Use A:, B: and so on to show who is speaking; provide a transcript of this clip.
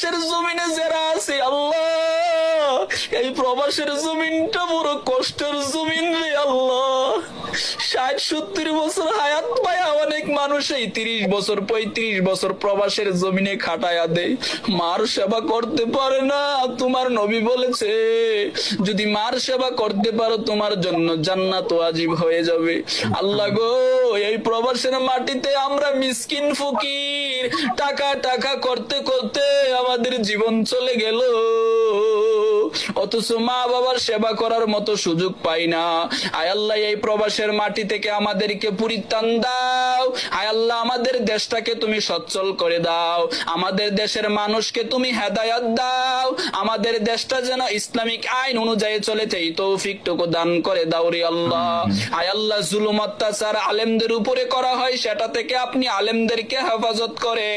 A: প্রবাসের জমিনে যারা আছে আল্লাহ, এই প্রবাসের জমিনটা বড় কষ্টের জমিন রে আল্লাহ। 60-70 বছর হায়াত পায়া অনেক মানুষ এই 30 বছর 35 বছর প্রবাসের জমিনে খাটায়া দেয়, মার সেবা করতে পারে না। তোমার নবী বলেছে যদি মার সেবা করতে পারো তোমার জন্য জান্নাত ওয়াজিব হয়ে যাবে। আল্লাহ গো, এই প্রবাসের মাটিতে আমরা মিসকিন ফকির টাকা টাকা করতে করতে আমাদের জীবন চলে গেল, অথচ মা বাবার সেবা করার মতো সুযোগ পাই না। আয় আল্লাহ, এই প্রবাসের মাটি থেকে আমাদেরকে পরিত্রাণ দাও। আয় আল্লাহ, আমাদের দেশটাকে তুমি সচ্ছল করে দাও, আমাদের দেশের মানুষকে তুমি হেদায়েত দাও, আমাদের দেশটা যেন ইসলামিক আইন অনুযায়ী চলে এই তৌফিকটুকু দান করে দাও রে আল্লাহ। আয় আল্লাহ, জুলুম অত্যাচার আলেমদের উপরে করা হয়, সেটা থেকে আপনি আলেমদেরকে হেফাজত করে